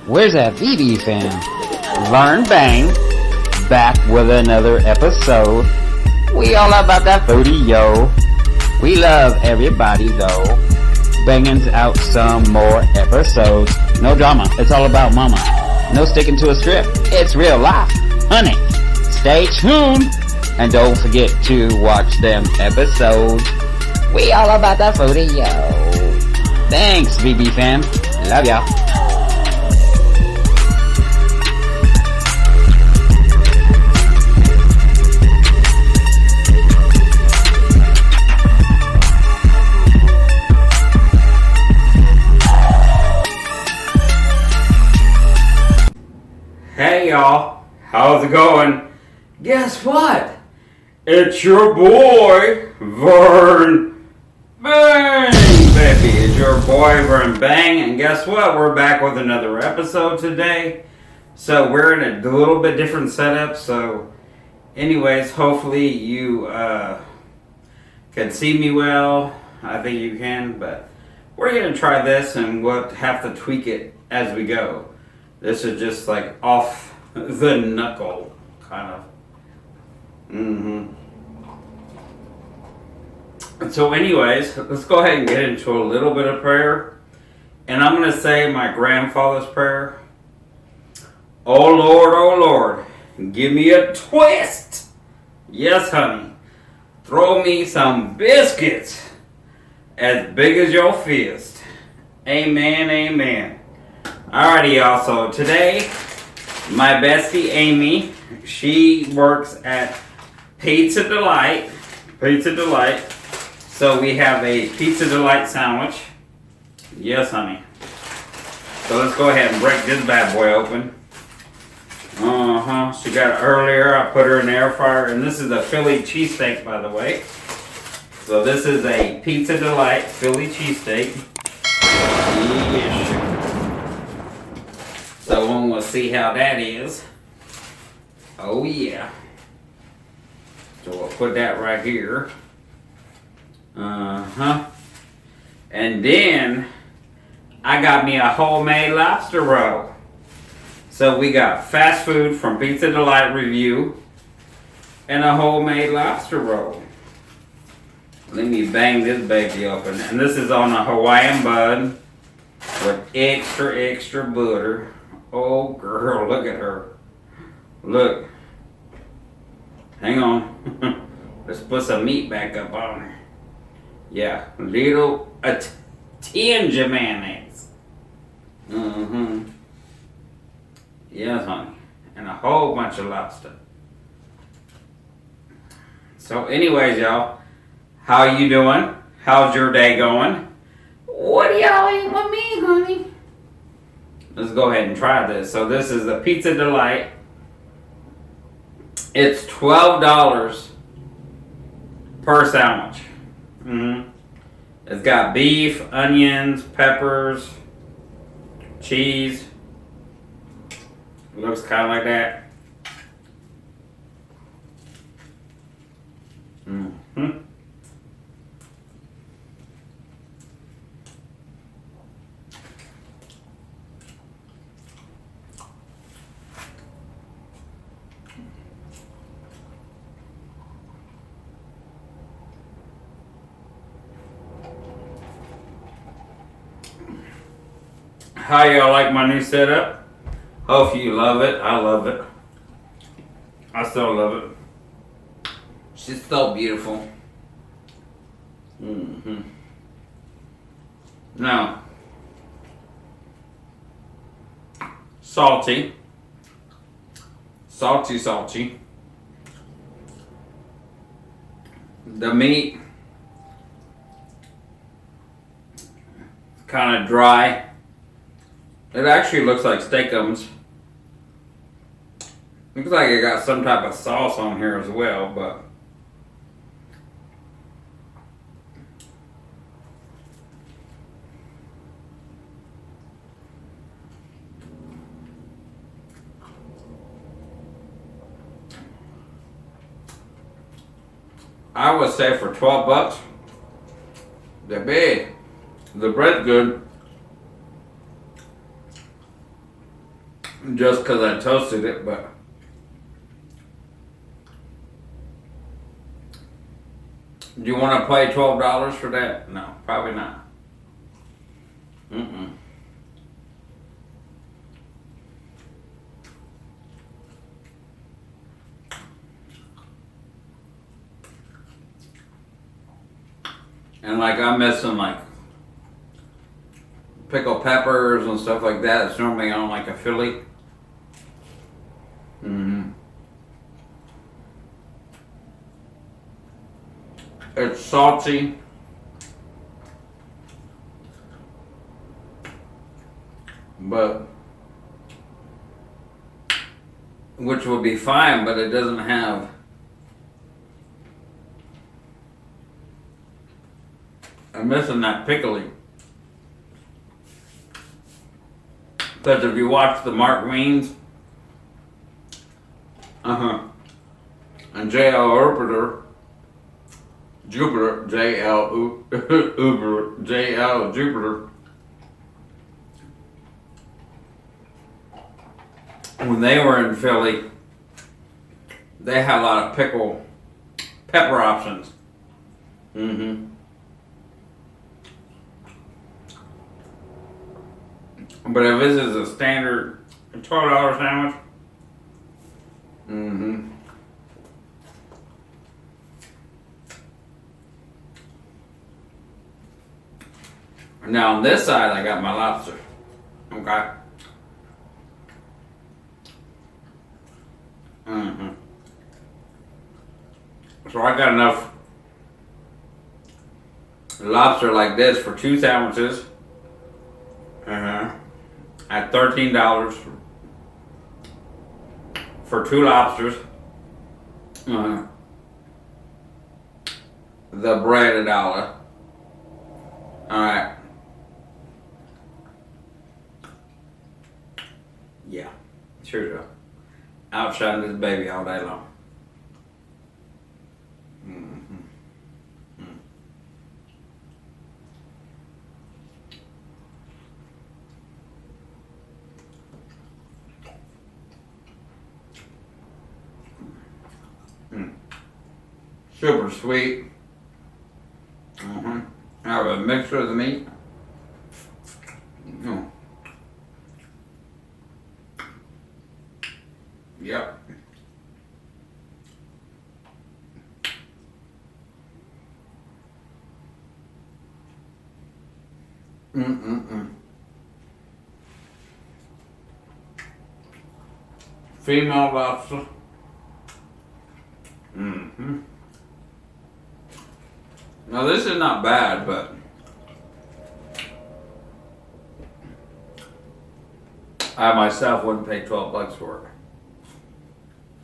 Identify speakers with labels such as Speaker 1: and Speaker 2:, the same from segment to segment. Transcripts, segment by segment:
Speaker 1: Where's that BB fam? Learn Bang, back with another episode. We all about that foodie, yo. We love everybody, though. Banging out some more episodes. No drama, it's all about mama. No sticking to a script, it's real life. Honey, stay tuned. And don't forget to watch them episodes. We all about that foodie, yo. Thanks, BB fam. Love y'all.
Speaker 2: Hey y'all, how's it going? Guess what? It's your boy, VERN Bang, baby. It's your boy, VERN Bang, and guess what? We're back with another episode today. So we're in a little bit different setup. So anyways, hopefully you can see me well. I think you can, but we're going to try this and we'll have to tweak it as we go. This is just like off the knuckle, kind of. So anyways, let's go ahead and get into a little bit of prayer. And I'm going to say my grandfather's prayer. Oh Lord, give me a twist. Yes, honey. Throw me some biscuits as big as your fist. Amen, amen. Alrighty, y'all. So today, my bestie Amy, she works at Pizza Delight. So we have a Pizza Delight sandwich. Yes, honey. So let's go ahead and break this bad boy open. She got it earlier. I put her in the air fryer, and this is a Philly cheesesteak, by the way. So this is a Pizza Delight Philly cheesesteak. Yes. So we'll see how that is. Oh yeah. So we'll put that right here. And then I got me a homemade lobster roll. So we got fast food from Pizza Delight Review and a homemade lobster roll. Let me bang this baby open. And this is on a Hawaiian bun with extra butter. Oh girl, look at her. Look. Hang on. Let's put some meat back up on her. Yeah, a tinge of mayonnaise. Yes, honey. And a whole bunch of lobster. So anyways, y'all, how you doing? How's your day going? What do y'all eat with me, honey? Let's go ahead and try this. So this is the Pizza Delight. It's $12 per sandwich. It's got beef, onions, peppers, cheese. It looks kind of like that. How y'all like my new setup? Hope you love it. I love it. I still love it. She's so beautiful. Now, salty. The meat, kind of dry. It actually looks like steakums. Looks like it got some type of sauce on here as well, but I would say for $12, the bread's good. just because I toasted it, but do you want to pay $12 for that? No, probably not. Mm-mm. And like I'm missing like pickled peppers and stuff like that. It's normally on like a Philly. It's salty. But which would be fine, but it doesn't have I'm missing that pickly. Because if you watch the Mark Weens, and JL Jupiter, when they were in Philly, they had a lot of pepper options. But if this is a standard $12 sandwich, Now on this side, I got my lobster. Okay. So I got enough lobster like this for 2 sandwiches. At $13 for 2 lobsters. The bread $1. Alright. Yeah, sure do. Outshine this baby all day long. Super sweet. I have a mixture of the meat. Yep. Female lobster. Now this is not bad, but I myself wouldn't pay $12 for it.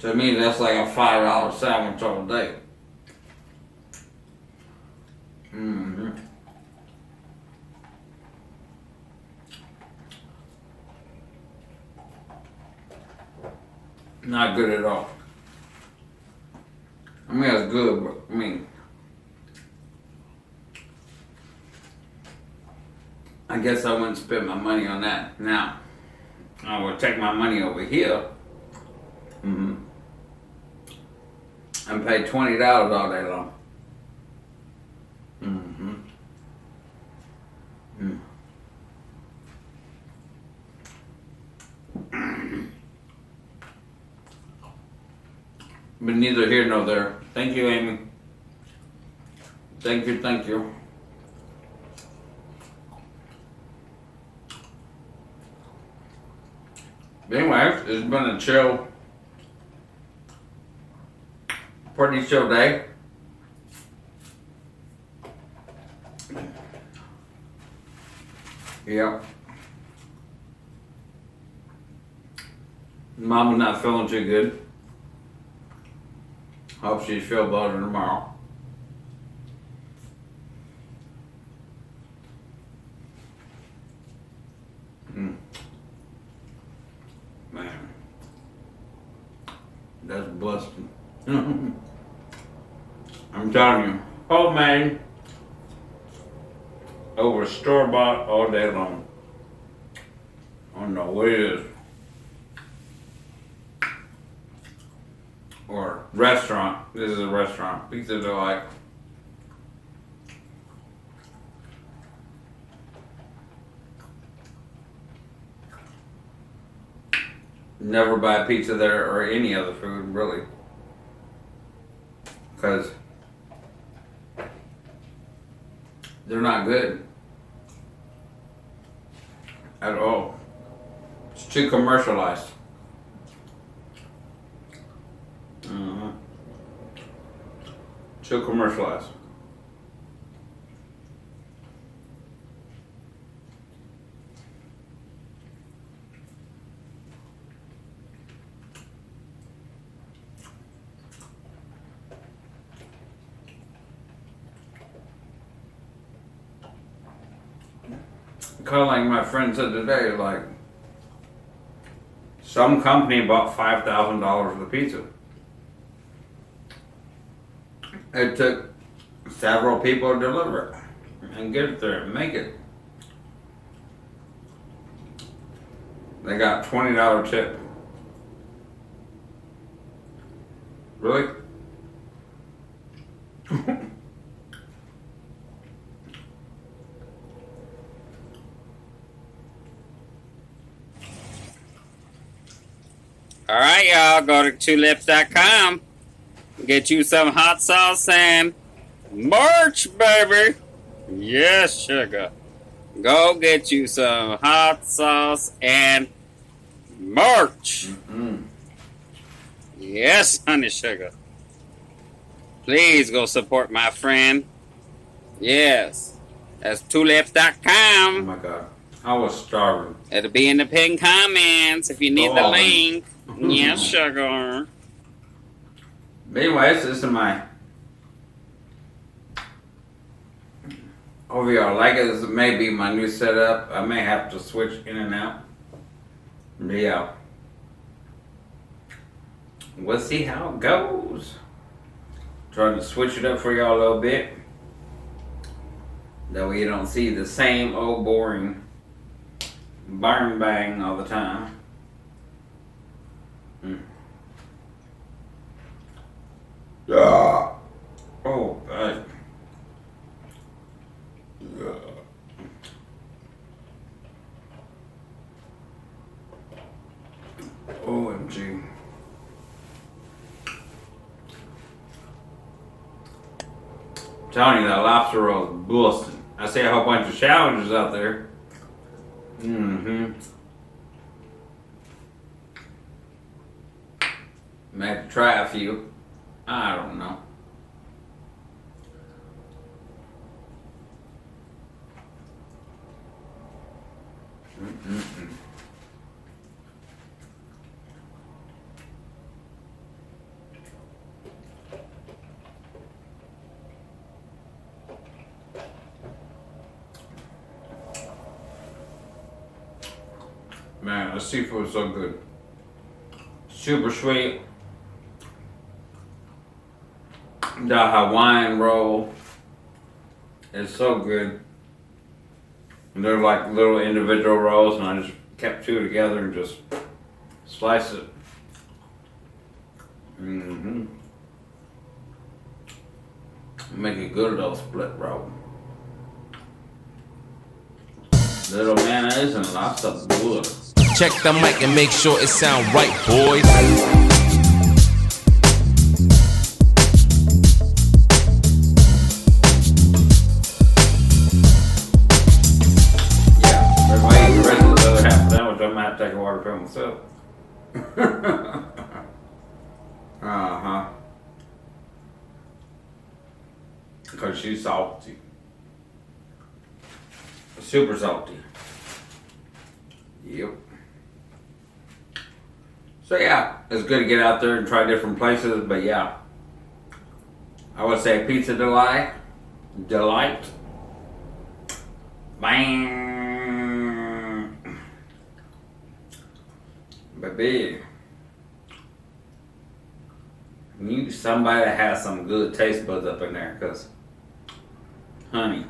Speaker 2: To me, that's like a $5 sandwich all day. Not good at all. I mean, it's good, but I mean, I guess I wouldn't spend my money on that. Now, I would take my money over here. And pay $20 all day long. But neither here nor there. Thank you, Amy. Thank you, thank you. But anyway, it's been a pretty chill day. Yep. Mama's not feeling too good. Hope she's feel better tomorrow. Man, that's busting. I'm telling you, homemade over store-bought all day long. I don't know what it is. restaurant. This is a restaurant. Pizza Delight. Never buy pizza there or any other food, really. Because they're not good at all. It's too commercialized. Too commercialized. Kind of like my friend said today, like some company bought $5,000 worth of pizza. It took several people to deliver it and get it there and make it. They got $20 tip. Really? Alright, y'all, go to tulips.com. Get you some hot sauce and merch, baby. Yes, sugar. Go get you some hot sauce and merch. Yes, honey sugar. Please go support my friend. Yes. That's tulips.com. Oh my God. I was starving. It'll be in the pinned comments if you need the link. Yes, sugar. Anyways, this is my over y'all like it. This may be my new setup. I may have to switch in and out. But yeah. We'll see how it goes. Trying to switch it up for y'all a little bit. That way you don't see the same old boring burn bang all the time. Oh, God. OMG. I'm telling you, that lobster roll is busting. I see a whole bunch of challenges out there. May have to try a few. I don't know. Man, the seafood is so good. Super sweet. The Hawaiian roll is so good. And they're like little individual rolls, and I just kept two together and just slice it. Make a good little split roll. Little mayonnaise and lots of butter.
Speaker 3: Check the mic and make sure it sound right, boys.
Speaker 2: Yeah, everybody eat the rest of the other half of the sandwich. I might have to take a water pill myself. Because she's salty. Super salty. Yep. So yeah, it's good to get out there and try different places, but yeah. I would say Pizza Delight. Bang. Baby. You somebody that has some good taste buds up in there, cause honey.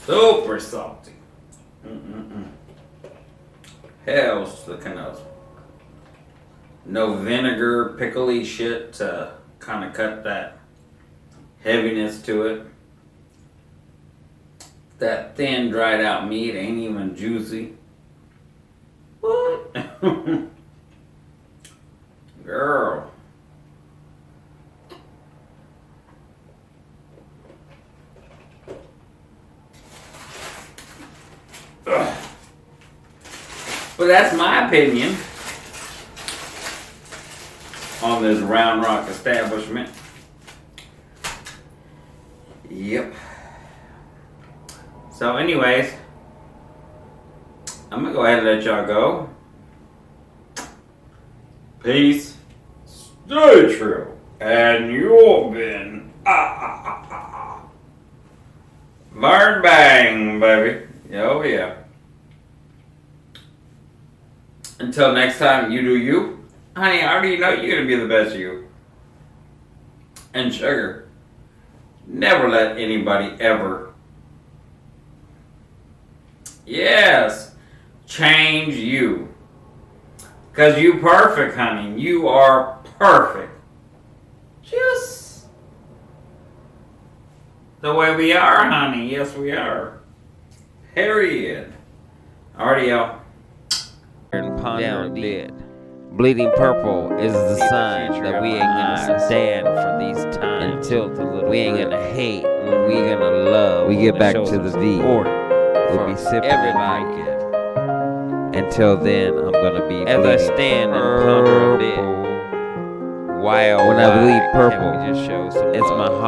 Speaker 2: Super salty. hells to kind of no vinegar, pickly shit to kind of cut that heaviness to it. That thin, dried out meat ain't even juicy. What? Girl. Ugh. But that's my opinion on this Round Rock establishment. Yep. So anyways, I'm gonna go ahead and let y'all go. Peace. Stay true. And you've been VERN bang, baby. Oh yeah. Until next time, you do you. Honey, I already know you're gonna be the best you. And sugar, never let anybody ever, yes, change you. Cause you perfect, honey. You are perfect. Just the way we are, honey. Yes, we are. Period. Alrighty, y'all.
Speaker 4: Down dead. Bleeding purple is the sign that we ain't gonna stand for these times until we ain't gonna hate, we gonna love. We get back to the V. We'll be sipping and drinking. Until then, I'm gonna be as I stand and ponder a bit. When I bleed purple, it's my heart.